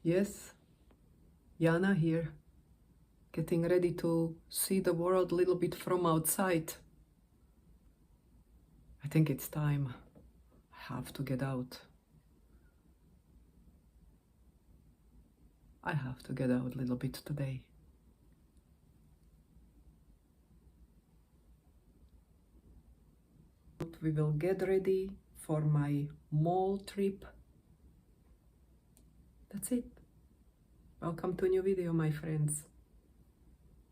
Yes, Yana here, getting ready to see the world a little bit from outside. I think it's time. I have to get out. I have to get out a little bit today. We will get ready for my mall trip. That's it. Welcome to a new video, my friends.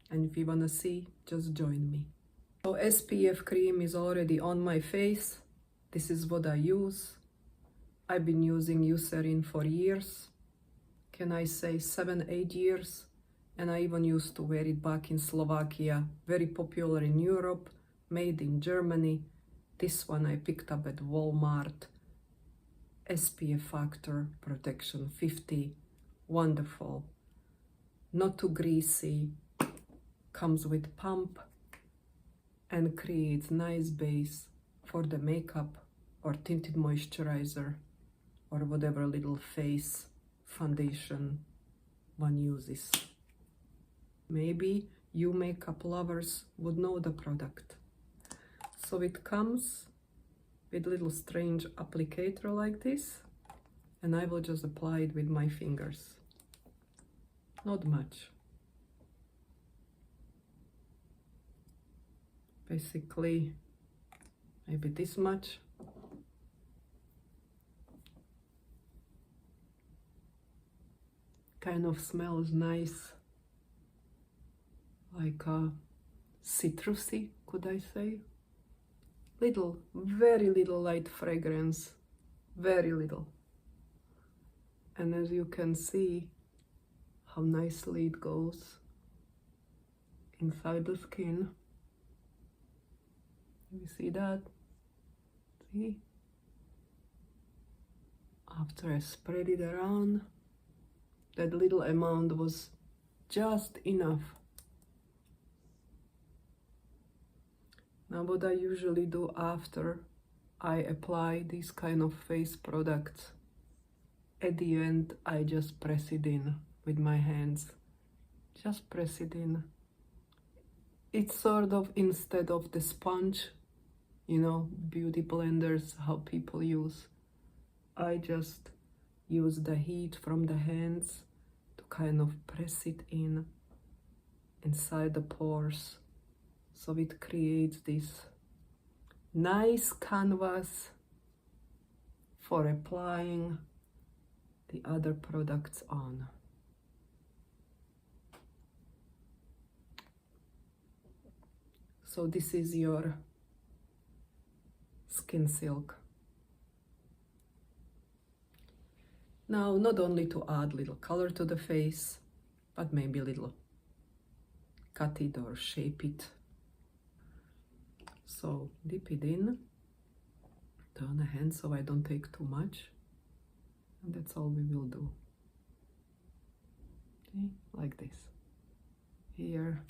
And if you wanna see, just join me. So SPF cream is already on my face. This is what I use. I've been using Eucerin for years. Can I say 7-8 years? And I even used to wear it back in Slovakia. Very popular in Europe, made in Germany. This one I picked up at Walmart. SPF factor protection 50. Wonderful. Not too greasy. Comes with pump and creates nice base for the makeup or tinted moisturizer or whatever little face foundation one uses. Maybe you makeup lovers would know the product. So it comes with a little strange applicator like this, and I will just apply it with my fingers. Not much. Basically, maybe this much. Kind of smells nice, like a citrusy, could I say? Little, very little light fragrance, very little. And as you can see, how nicely it goes inside the skin. You see that? See? After I spread it around, that little amount was just enough. Now what I usually do after I apply these kind of face products, at the end I just press it in with my hands. Just press it in. It's sort of, instead of the sponge, you know, beauty blenders, how people use, I just use the heat from the hands to kind of press it in inside the pores, so it creates this nice canvas for applying the other products on. So this is your Skin Silk. Now, not only to add little color to the face, but maybe a little cut it or shape it. So dip it in, turn the hand so I don't take too much, and that's all we will do. Okay, like this. Here,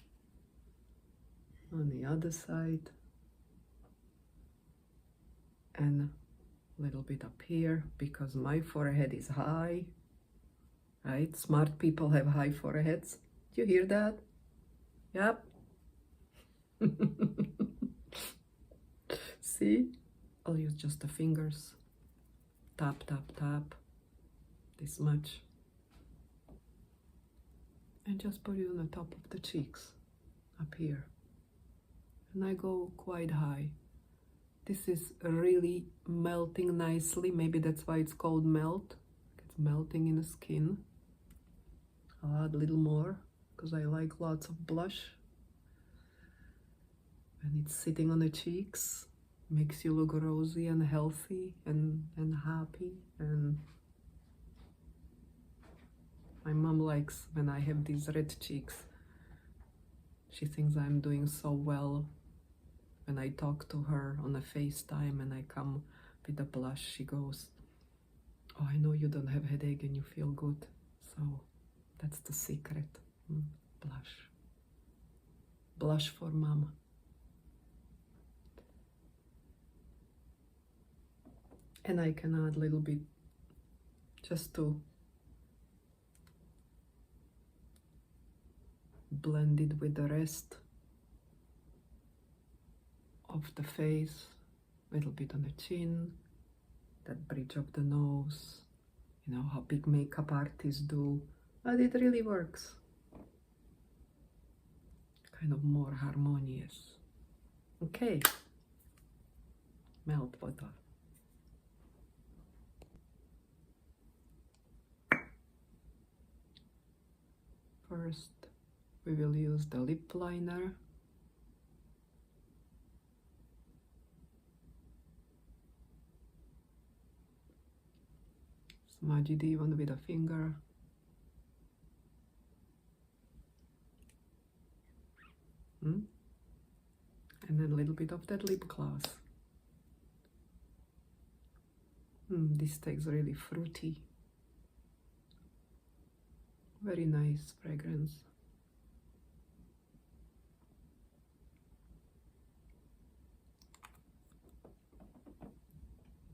on the other side, and a little bit up here, because my forehead is high, right? Smart people have high foreheads. Do you hear that? Yep. See? I'll use just the fingers. Tap, tap, tap. This much. And just put it on the top of the cheeks, up here. And I go quite high. This is really melting nicely. Maybe that's why it's called melt. It's melting in the skin. I'll add a little more because I like lots of blush. And it's sitting on the cheeks. Makes you look rosy and healthy and happy. And my mom likes when I have these red cheeks. She thinks I'm doing so well. When I talk to her on a FaceTime and I come with the blush, she goes, "Oh, I know you don't have a headache and you feel good." So that's the secret. Blush. Blush for mom. And I can add a little bit just to blend it with the rest of the face, a little bit on the chin, that bridge of the nose, you know how big makeup artists do, but it really works. Kind of more harmonious. Okay, melt butter. First, we will use the lip liner. Smudge it even with a finger. And then a little bit of that lip gloss. This tastes really fruity. Very nice fragrance.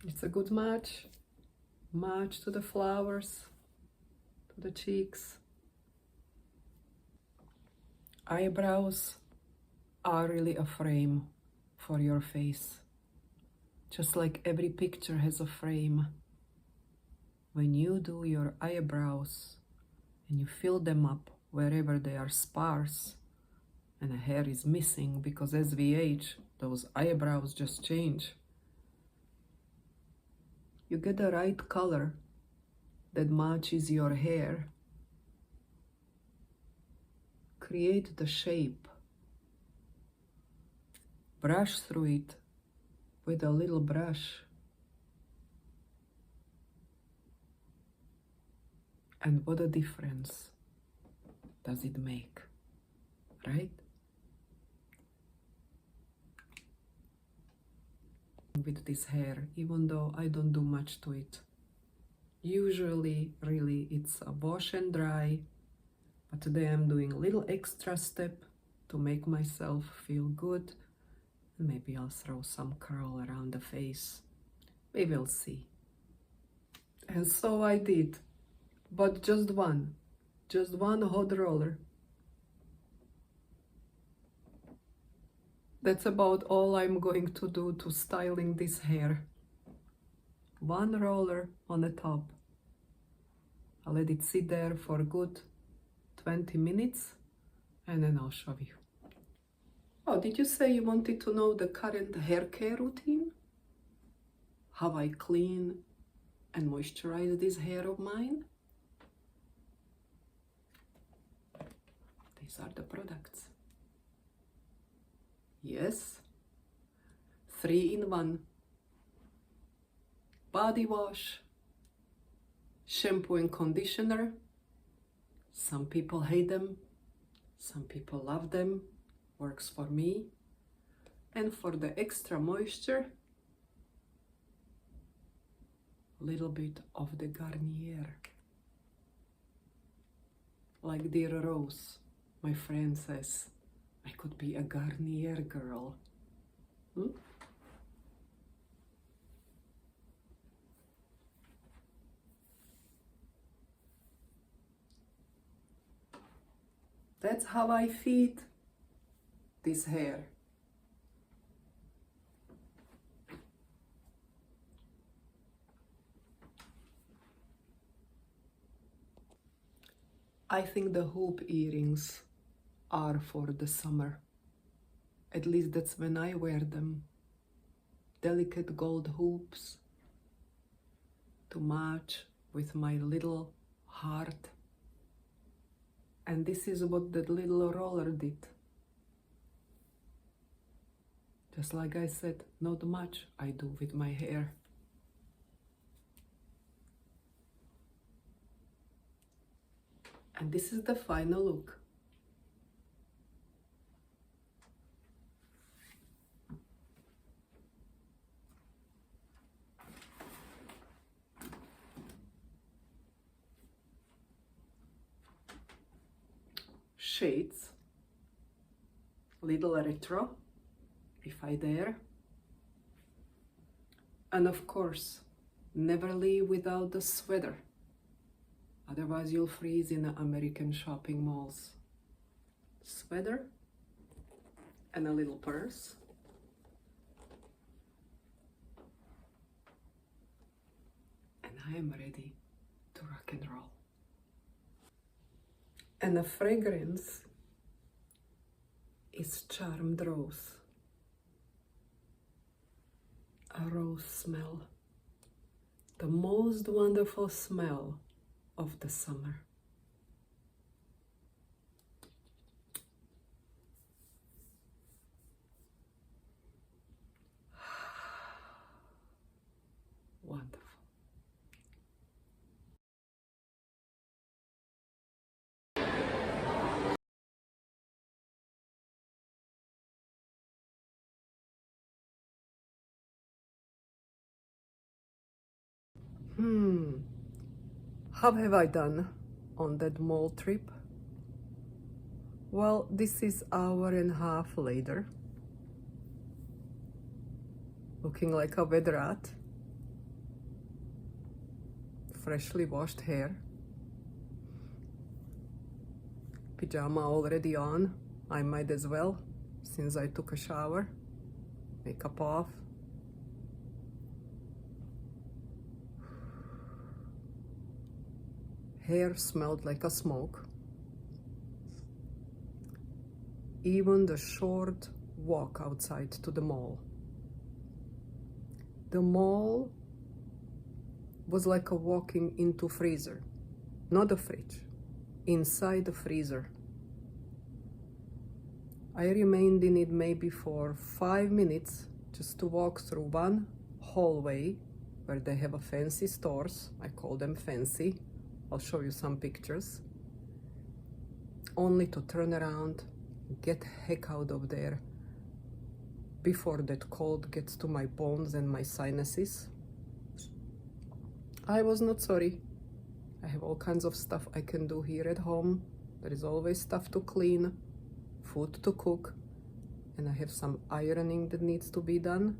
It's a good match. Match to the flowers, to the cheeks. Eyebrows are really a frame for your face. Just like every picture has a frame. When you do your eyebrows and you fill them up wherever they are sparse and a hair is missing, because as we age, those eyebrows just change. You get the right color that matches your hair. Create the shape. Brush through it with a little brush. And what a difference does it make, right? With this hair, even though I don't do much to it. Usually, really, it's a wash and dry, but today I'm doing a little extra step to make myself feel good. And maybe I'll throw some curl around the face. We will see. And so I did, but just one hot roller. That's about all I'm going to do to styling this hair. One roller on the top. I'll let it sit there for a good 20 minutes and then I'll show you. Oh, did you say you wanted to know the current hair care routine? How I clean and moisturize this hair of mine? These are the products. Yes, 3-in-1. Body wash, shampoo and conditioner. Some people hate them, some people love them. Works for me. And for the extra moisture, a little bit of the Garnier. Like dear Rose, my friend says, I could be a Garnier girl. That's how I feed this hair. I think the hoop earrings are for the summer. At least that's when I wear them. Delicate gold hoops to match with my little heart. And this is what that little roller did. Just like I said, not much I do with my hair. And this is the final look. Shades, little retro, if I dare. And of course, never leave without the sweater. Otherwise you'll freeze in the American shopping malls. sweater and a little purse. And I am ready to rock and roll. And the fragrance is Charmed Rose. A rose smell. The most wonderful smell of the summer. Wonderful. How have I done on that mall trip? Well, this is hour and a half later. Looking like a wet rat. Freshly washed hair. Pajama already on. I might as well, since I took a shower. Makeup off. Hair smelled like a smoke. Even the short walk outside to the mall. The mall was like a walking into freezer, not a fridge, inside the freezer. I remained in it maybe for 5 minutes just to walk through one hallway where they have a fancy stores. I call them fancy. I'll show you some pictures. Only to turn around, get the heck out of there before that cold gets to my bones and my sinuses. I was not sorry. I have all kinds of stuff I can do here at home. There is always stuff to clean, food to cook, and I have some ironing that needs to be done.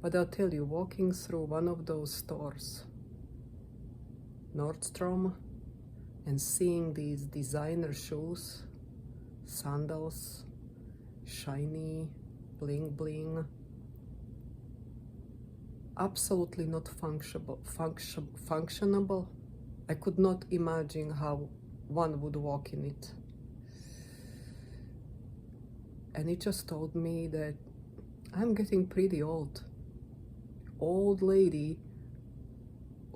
But I'll tell you, walking through one of those stores, Nordstrom, and seeing these designer shoes, sandals, shiny, bling bling, absolutely not functionable. I could not imagine how one would walk in it. And it just told me that I'm getting pretty old. Old lady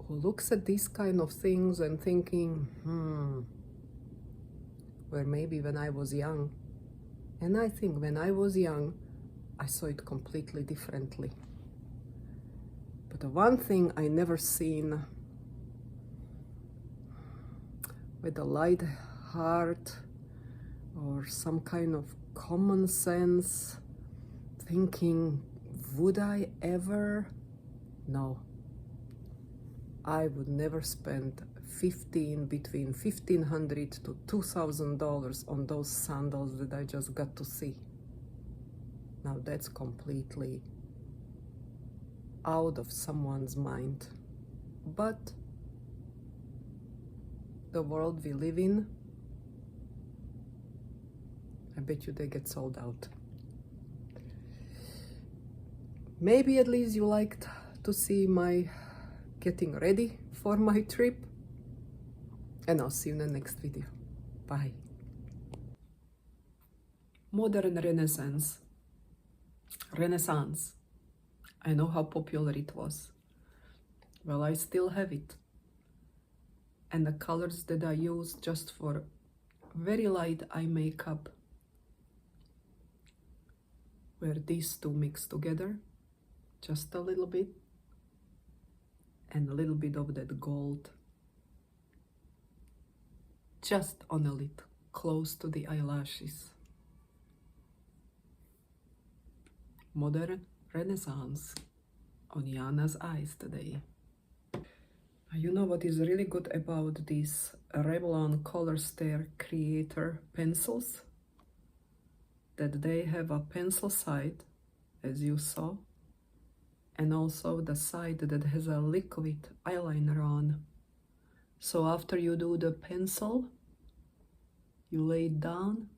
who looks at these kind of things and thinking, where maybe when I was young. And I think when I was young, I saw it completely differently. But the one thing I never seen with a light heart or some kind of common sense, thinking, would I ever? No. I would never spend between $1,500 to $2,000 on those sandals that I just got to see. Now that's completely out of someone's mind. But the world we live in, I bet you they get sold out. Maybe at least you liked to see my getting ready for my trip. And I'll see you in the next video. Bye. Modern Renaissance. Renaissance. I know how popular it was. Well, I still have it. And the colors that I use just for very light eye makeup were these two mixed together. Just a little bit. And a little bit of that gold. Just on a lid, close to the eyelashes. Modern Renaissance on Yana's eyes today. You know what is really good about these Revlon Color Stare Creator pencils? That they have a pencil side, as you saw, and also the side that has a liquid eyeliner on. So after you do the pencil, you lay it down,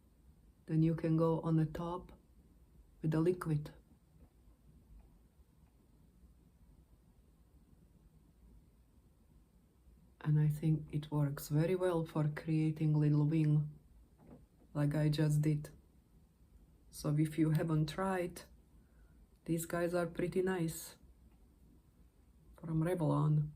then you can go on the top with the liquid. And I think it works very well for creating little wing like I just did. So if you haven't tried, these guys are pretty nice from Revlon.